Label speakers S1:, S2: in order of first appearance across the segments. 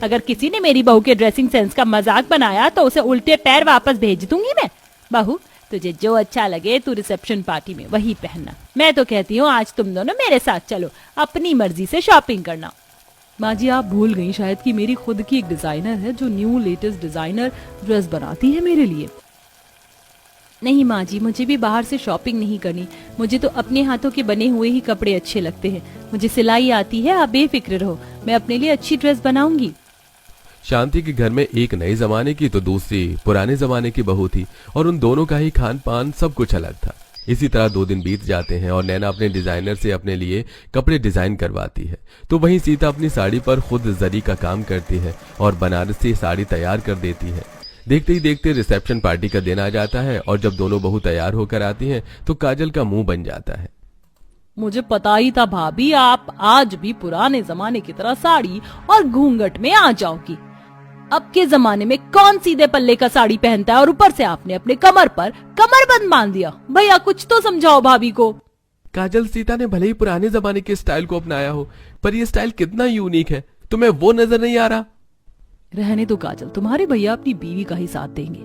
S1: अगर किसी ने मेरी बहू के ड्रेसिंग सेंस का मजाक बनाया तो उसे उल्टे पैर वापस भेज दूंगी मैं। बहू, तुझे जो अच्छा लगे तू रिसेप्शन पार्टी में वही पहनना। मैं तो कहती हूँ आज तुम दोनों मेरे साथ चलो, अपनी मर्जी से शॉपिंग करना।
S2: माँ जी, आप भूल गई शायद कि मेरी खुद की एक डिजाइनर है जो न्यू लेटेस्ट डिजाइनर ड्रेस बनाती है मेरे लिए।
S1: नहीं माँ जी, मुझे भी बाहर से शॉपिंग नहीं करनी। मुझे तो अपने हाथों के बने हुए ही कपड़े अच्छे लगते हैं। मुझे सिलाई आती है, आप बेफिक्र रहो, मैं अपने लिए अच्छी ड्रेस बनाऊंगी।
S3: शांति के घर में एक नए जमाने की तो दूसरी पुराने जमाने की बहू थी और उन दोनों का ही खान पान सब कुछ अलग था। इसी तरह 2 दिन बीत जाते हैं और नैना अपने डिजाइनर से अपने लिए कपड़े डिजाइन करवाती है, तो वहीं सीता अपनी साड़ी पर खुद जरी का काम करती है और बनारसी साड़ी तैयार कर देती है। देखते ही देखते रिसेप्शन पार्टी का दिन आ जाता है और जब दोनों बहू तैयार होकर आती हैं तो काजल का मुंह बन जाता है।
S2: मुझे पता ही था भाभी, आप आज भी पुराने जमाने की तरह साड़ी और घूंघट में आ जाओगी।
S1: अब के जमाने में कौन सीधे पल्ले का साड़ी पहनता है और ऊपर से आपने अपने कमर पर कमरबंद बांध दिया। भैया कुछ तो समझाओ भाभी को।
S3: काजल, सीता ने भले ही पुराने जमाने के स्टाइल को अपनाया हो, पर ये स्टाइल कितना यूनिक है, तुम्हें वो नजर नहीं आ रहा?
S2: रहने दो काजल, तुम्हारे भैया अपनी बीवी का ही साथ देंगे।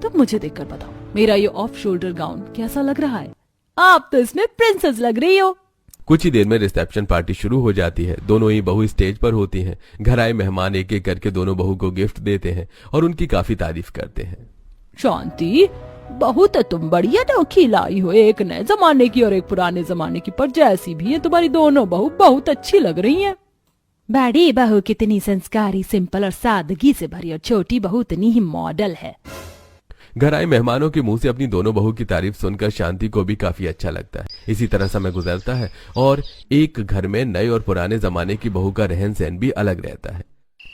S2: तुम मुझे देखकर बताओ, मेरा ये ऑफ शोल्डर गाउन कैसा लग रहा है?
S1: आप तो इसमें प्रिंसेस लग रही हो।
S3: कुछ ही देर में रिसेप्शन पार्टी शुरू हो जाती है। दोनों ही बहू स्टेज पर होती हैं। घर आए मेहमान एक एक करके दोनों बहू को गिफ्ट देते हैं और उनकी काफी तारीफ करते हैं।
S2: शांति, बहू तो तुम बढ़िया अनोखी लाई हो, एक नए जमाने की और एक पुराने जमाने की, पर जैसी भी है तुम्हारी दोनों बहू बहुत अच्छी लग रही हैं।
S1: बड़ी बहू कितनी संस्कारी, सिंपल और सादगी से भरी, और छोटी बहू इतनी ही मॉडल है।
S3: घर आए मेहमानों के मुंह से अपनी दोनों बहू की तारीफ सुनकर शांति को भी काफी अच्छा लगता है। इसी तरह समय गुजरता है और एक घर में नए और पुराने जमाने की बहू का रहन सहन भी अलग रहता है।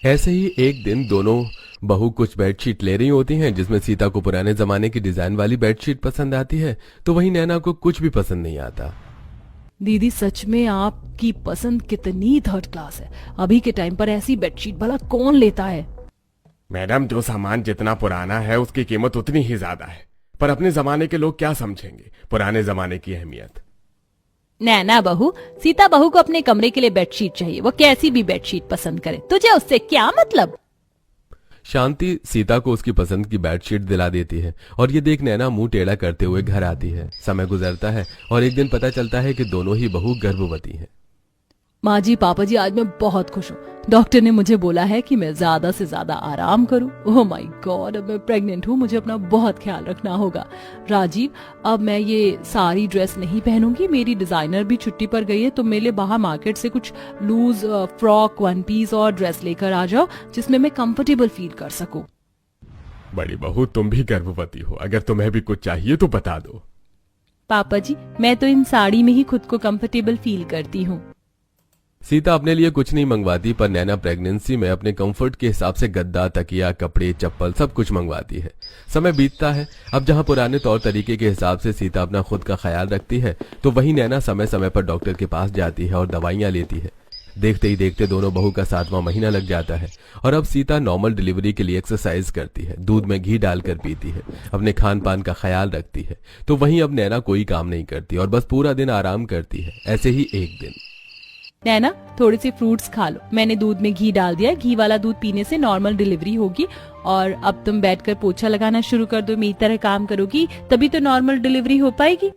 S3: ऐसे ही एक दिन दोनों बहू कुछ बेडशीट ले रही होती हैं, जिसमें सीता को पुराने जमाने की डिजाइन वाली बेडशीट पसंद आती है तो वहीं नैना को कुछ भी पसंद नहीं आता।
S2: दीदी, सच में आपकी पसंद कितनी थर्ड क्लास है। अभी के टाइम पर ऐसी बेडशीट भला कौन लेता है?
S4: मैडम, जो सामान जितना पुराना है उसकी कीमत उतनी ही ज्यादा है, पर अपने जमाने के लोग क्या समझेंगे पुराने जमाने की अहमियत।
S1: नैना बहू, सीता बहू को अपने कमरे के लिए बेडशीट चाहिए, वो कैसी भी बेडशीट पसंद करे, तुझे उससे क्या मतलब?
S3: शांति सीता को उसकी पसंद की बेडशीट दिला देती है और ये देख नैना मुंह टेढ़ा करते हुए घर आती है। समय गुजरता है और एक दिन पता चलता है कि दोनों ही बहू गर्भवती हैं।
S2: माँ जी, पापा जी, आज मैं बहुत खुश हूँ। डॉक्टर ने मुझे बोला है कि मैं ज्यादा से ज्यादा आराम करूं। ओह माय गॉड, अब मैं प्रेग्नेंट हूँ, मुझे अपना बहुत ख्याल रखना होगा। राजीव, अब मैं ये सारी ड्रेस नहीं पहनूंगी। मेरी डिजाइनर भी छुट्टी पर गई है, तो मेरे लिए बाहर मार्केट से कुछ लूज फ्रॉक, 1 पीस और ड्रेस लेकर आ जाओ जिसमें मैं कंफर्टेबल फील कर सकूं।
S4: बड़ी बहू, तुम भी गर्भवती हो, अगर तुम्हें भी कुछ चाहिए तो बता दो।
S1: पापा जी, मैं तो इन साड़ी में ही खुद को कंफर्टेबल फील करती हूँ।
S3: सीता अपने लिए कुछ नहीं मंगवाती, पर नैना प्रेगनेंसी में अपने कंफर्ट के हिसाब से गद्दा, तकिया, कपड़े, चप्पल सब कुछ मंगवाती है। समय बीतता है। अब जहां पुराने तौर तरीके के हिसाब से सीता अपना खुद का ख्याल रखती है, तो वहीं नैना समय समय पर डॉक्टर के पास जाती है और दवाइयां लेती है। देखते ही देखते दोनों बहू का 7वां महीना लग जाता है और अब सीता नॉर्मल डिलीवरी के लिए एक्सरसाइज करती है, दूध में घी डालकर पीती है, अपने खान पान का ख्याल रखती है। तो वहीं अब नैना कोई काम नहीं करती और बस पूरा दिन आराम करती है। ऐसे ही एक दिन,
S1: नैना, थोड़े से फ्रूट्स खा लो, मैंने दूध में घी डाल दिया। घी वाला दूध पीने से नॉर्मल डिलीवरी होगी और अब तुम बैठकर पोछा लगाना शुरू कर दो, मेरी तरह काम करोगी तभी तो नॉर्मल डिलीवरी हो पाएगी।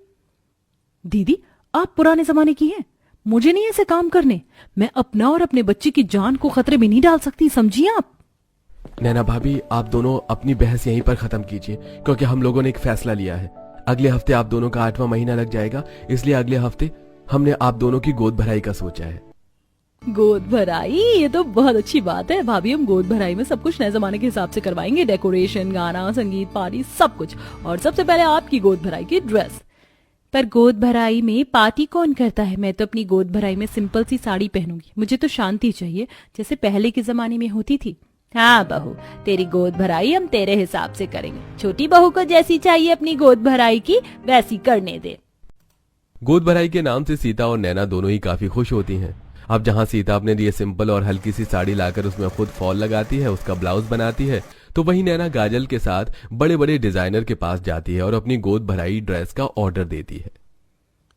S2: दीदी, आप पुराने जमाने की हैं, मुझे नहीं ऐसे काम करने। मैं अपना और अपने बच्चे की जान को खतरे में नहीं डाल सकती, समझिए आप।
S3: नैना भाभी, आप दोनों अपनी बहस यहीं पर खत्म कीजिए, क्योंकि हम लोगों ने एक फैसला लिया है। अगले हफ्ते आप दोनों का 8वां महीना लग जाएगा, इसलिए अगले हफ्ते हमने आप दोनों की गोद भराई का सोचा है।
S2: गोद भराई, ये तो बहुत अच्छी बात है भाभी। हम गोद भराई में सब कुछ नए जमाने के हिसाब से करवाएंगे, डेकोरेशन, गाना, संगीत, पार्टी, सब कुछ। और सबसे पहले आपकी गोद भराई की ड्रेस।
S1: पर गोद भराई में पार्टी कौन करता है? मैं तो अपनी गोद भराई में सिंपल सी साड़ी पहनूंगी। मुझे तो शांति चाहिए, जैसे पहले के जमाने में होती थी। हाँ बहू, तेरी गोद भराई हम तेरे हिसाब से करेंगे। छोटी बहू को जैसी चाहिए अपनी गोद भराई की, वैसी करने दे।
S3: गोद भराई के नाम से सीता और नैना दोनों ही काफी खुश होती हैं। अब जहां सीता अपने लिए सिंपल और हल्की सी साड़ी लाकर उसमें खुद फॉल लगाती है, उसका ब्लाउज बनाती है, तो वहीं नैना गाजल के साथ बड़े बड़े डिजाइनर के पास जाती है और अपनी गोद भराई ड्रेस का ऑर्डर देती है।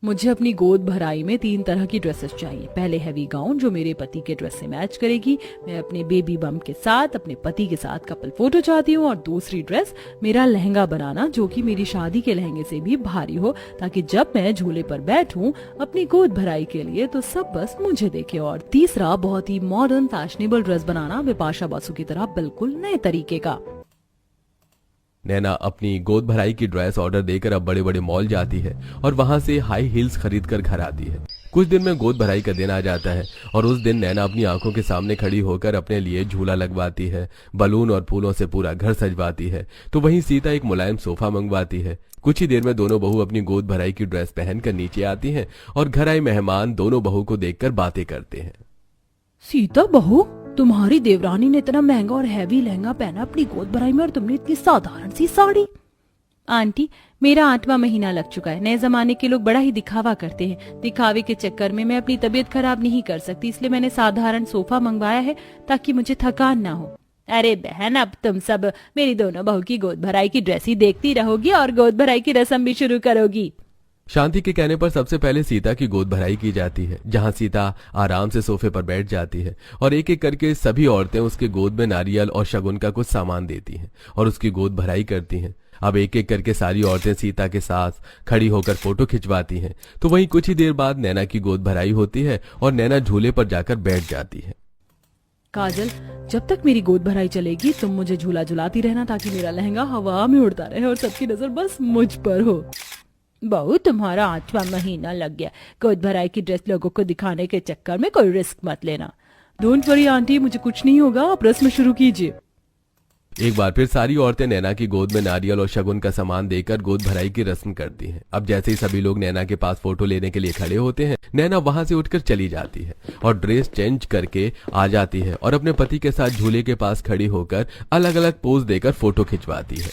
S2: मुझे अपनी गोद भराई में 3 तरह की ड्रेसेस चाहिए। पहले हैवी गाउन जो मेरे पति के ड्रेस से मैच करेगी। मैं अपने बेबी बम के साथ अपने पति के साथ कपल फोटो चाहती हूँ। और दूसरी ड्रेस मेरा लहंगा बनाना जो कि मेरी शादी के लहंगे से भी भारी हो, ताकि जब मैं झूले पर बैठूं अपनी गोद भराई के लिए तो सब बस मुझे देखे। और तीसरा बहुत ही मॉडर्न फैशनेबल ड्रेस बनाना बिपाशा बासु की तरह बिल्कुल नए तरीके का।
S3: नैना अपनी गोद भराई की ड्रेस ऑर्डर देकर अब बड़े बड़े मॉल जाती है और वहां से हाई हील्स खरीद कर घर आती है। कुछ दिन में गोद भराई का दिन आ जाता है और उस दिन नैना अपनी आंखों के सामने खड़ी होकर अपने लिए झूला लगवाती है, बलून और फूलों से पूरा घर सजवाती है। तो वहीं सीता एक मुलायम सोफा मंगवाती है। कुछ ही देर में दोनों बहू अपनी गोद भराई की ड्रेस पहनकर नीचे आती हैं और घर आए मेहमान दोनों बहू को देखकर बातें करते हैं।
S2: सीता बहू, तुम्हारी देवरानी ने इतना महंगा और हैवी लहंगा पहना अपनी गोद भराई में और तुमने इतनी साधारण सी साड़ी।
S1: आंटी, मेरा 8वां महीना लग चुका है। नए जमाने के लोग बड़ा ही दिखावा करते हैं। दिखावे के चक्कर में मैं अपनी तबीयत खराब नहीं कर सकती, इसलिए मैंने साधारण सोफा मंगवाया है ताकि मुझे थकान ना हो। अरे बहन, अब तुम सब मेरी दोनों बहू की गोद भराई की ड्रेस ही देखती रहोगी और गोद भराई की रस्म भी शुरू करोगी।
S3: शांति के कहने पर सबसे पहले सीता की गोद भराई की जाती है, जहां सीता आराम से सोफे पर बैठ जाती है और एक एक करके सभी औरतें उसके गोद में नारियल और शगुन का कुछ सामान देती हैं और उसकी गोद भराई करती हैं। अब एक एक करके सारी औरतें सीता के साथ खड़ी होकर फोटो खिंचवाती हैं। तो वहीं कुछ ही देर बाद नैना की गोद भराई होती है और नैना झूले पर जाकर बैठ जाती है।
S2: काजल, जब तक मेरी गोद भराई चलेगी तुम मुझे झूला झुलाती रहना ताकि मेरा लहंगा हवा में उड़ता रहे और सबकी नजर बस मुझ पर हो।
S1: बहू, तुम्हारा 8वां महीना लग गया। गोद भराई की ड्रेस लोगों को दिखाने के चक्कर में कोई रिस्क मत लेना।
S2: डोंट वरी आंटी, मुझे कुछ नहीं होगा, आप रस्म शुरू कीजिए।
S3: एक बार फिर सारी औरतें नैना की गोद में नारियल और शगुन का सामान देकर गोद भराई की रस्म करती हैं। अब जैसे ही सभी लोग नैना के पास फोटो लेने के लिए खड़े होते हैं, नैना वहां से उठकर चली जाती है और ड्रेस चेंज करके आ जाती है और अपने पति के साथ झूले के पास खड़ी होकर अलग अलग पोज देकर फोटो खिंचवाती है।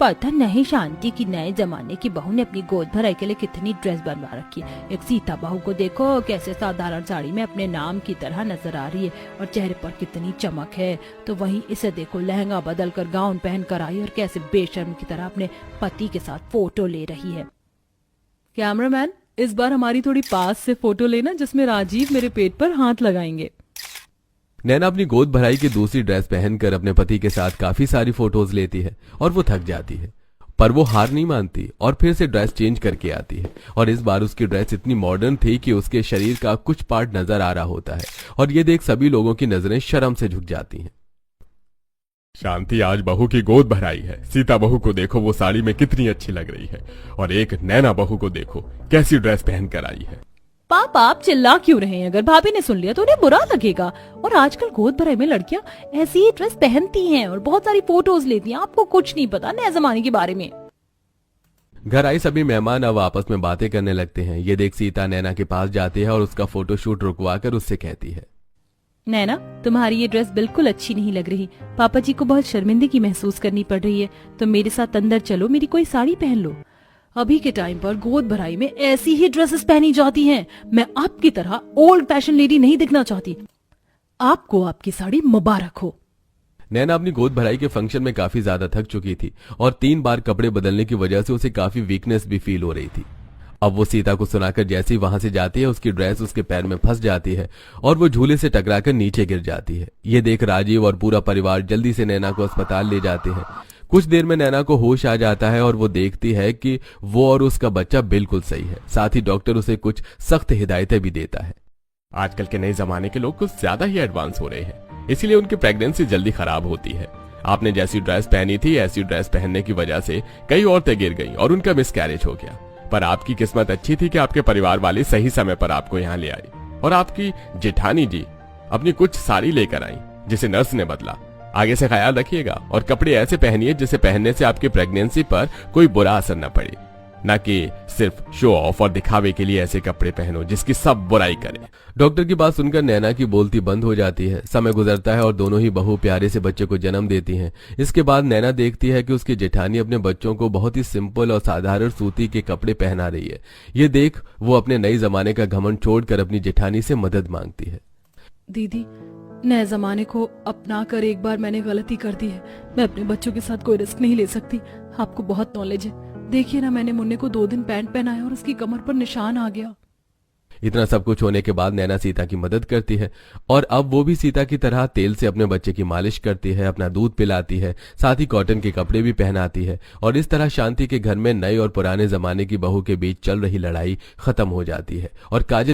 S1: पता नहीं शांति की नए जमाने की बहू ने अपनी गोद भराई के लिए कितनी ड्रेस बनवा रखी है। एक सीता बहू को देखो, कैसे साधारण साड़ी में अपने नाम की तरह नजर आ रही है और चेहरे पर कितनी चमक है। तो वहीं इसे देखो, लहंगा बदल कर गाउन पहन कर आई और कैसे बेशर्म की तरह अपने पति के साथ फोटो ले रही है।
S2: कैमरामैन, इस बार हमारी थोड़ी पास से फोटो लेना जिसमें राजीव मेरे पेट पर हाथ लगाएंगे।
S3: नैना अपनी गोद भराई की दूसरी ड्रेस पहनकर अपने पति के साथ काफी सारी फोटोज लेती है और वो थक जाती है, पर वो हार नहीं मानती और फिर से ड्रेस चेंज करके आती है। और इस बार उसकी ड्रेस इतनी मॉडर्न थी कि उसके शरीर का कुछ पार्ट नजर आ रहा होता है और ये देख सभी लोगों की नजरें शर्म से झुक जाती हैं।
S4: शांति, आज बहू की गोद भराई है। सीता बहू को देखो, वो साड़ी में कितनी अच्छी लग रही है। और एक नैना बहू को देखो, कैसी ड्रेस पहन कर आई है।
S2: पापा, आप चिल्ला क्यों रहे हैं? अगर भाभी ने सुन लिया तो उन्हें बुरा लगेगा। और आजकल गोद भराई में लड़कियां ऐसी ही ड्रेस पहनती हैं और बहुत सारी फोटोज लेती हैं। आपको कुछ नहीं पता नए जमाने के बारे में।
S3: घर आई सभी मेहमान अब आपस में बातें करने लगते हैं। ये देख सीता नैना के पास जाती है और उसका फोटोशूट रुकवाकर उससे कहती है,
S1: नैना, तुम्हारी ये ड्रेस बिल्कुल अच्छी नहीं लग रही। पापा जी को बहुत शर्मिंदगी महसूस करनी पड़ रही है। तुम मेरे साथ अंदर चलो, मेरी कोई साड़ी पहन लो।
S2: अभी के टाइम पर गोद भराई में ऐसी ही ड्रेसेस पहनी जाती हैं। मैं आपकी तरह ओल्ड फैशन लेडी नहीं दिखना चाहती। आपको आपकी साड़ी मुबारक हो।
S3: नैना अपनी गोद भराई के फंक्शन में काफी ज्यादा थक चुकी थी और 3 बार कपड़े बदलने की वजह से उसे काफी वीकनेस भी फील हो रही थी। अब वो सीता को सुनाकर जैसे ही वहां से जाती है, उसकी ड्रेस उसके पैर में फंस जाती है और वो झूले से टकराकर नीचे गिर जाती है। ये देख राजीव और पूरा परिवार जल्दी से नैना को अस्पताल ले जाते हैं। कुछ देर में नैना को होश आ जाता है और वो देखती है कि वो और उसका बच्चा बिल्कुल सही है। साथ ही डॉक्टर उसे कुछ सख्त हिदायतें भी देता है।
S4: आजकल के नए जमाने के लोग कुछ ज्यादा ही एडवांस हो रहे हैं, इसीलिए उनकी प्रेगनेंसी जल्दी खराब होती है। आपने जैसी ड्रेस पहनी थी, ऐसी ड्रेस पहनने की वजह से कई औरतें गिर गईं और उनका मिसकैरेज हो गया। पर आपकी किस्मत अच्छी थी कि आपके परिवार वाले सही समय पर आपको यहाँ ले आए और आपकी जेठानी जी अपनी कुछ साड़ी लेकर आई, जिसे नर्स ने बदला। आगे से ख्याल रखिएगा और कपड़े ऐसे पहनिए जिसे पहनने से आपकी प्रेगनेंसी पर कोई बुरा असर न पड़े, न कि सिर्फ शो ऑफ और दिखावे के लिए ऐसे कपड़े पहनो जिसकी सब बुराई करें।
S3: डॉक्टर की बात सुनकर नैना की बोलती बंद हो जाती है। समय गुजरता है और दोनों ही बहू प्यारे से बच्चे को जन्म देती हैं। इसके बाद नैना देखती है कि उसकी जेठानी अपने बच्चों को बहुत ही सिंपल और साधारण सूती के कपड़े पहना रही है। ये देख वो अपने नए जमाने का घमंड छोड़कर अपनी जेठानी से मदद मांगती है।
S2: दीदी, नए जमाने को अपना कर एक बार मैंने गलती कर दी है। मैं अपने बच्चों के साथ कोई रिस्क नहीं ले सकती। आपको बहुत नॉलेज है। देखिए ना, मैंने मुन्ने को 2 दिन पैंट पहनाया और उसकी कमर पर निशान आ गया।
S3: इतना सब कुछ होने के बाद नैना सीता की मदद करती है और अब वो भी सीता की तरह तेल से अपने बच्चे की मालिश करती है, अपना दूध पिलाती है, साथ ही कॉटन के कपड़े भी पहनाती है और इस तरह शांति के घर में नए और पुराने जमाने की बहू के बीच चल रही लड़ाई खत्म हो जाती है और काजल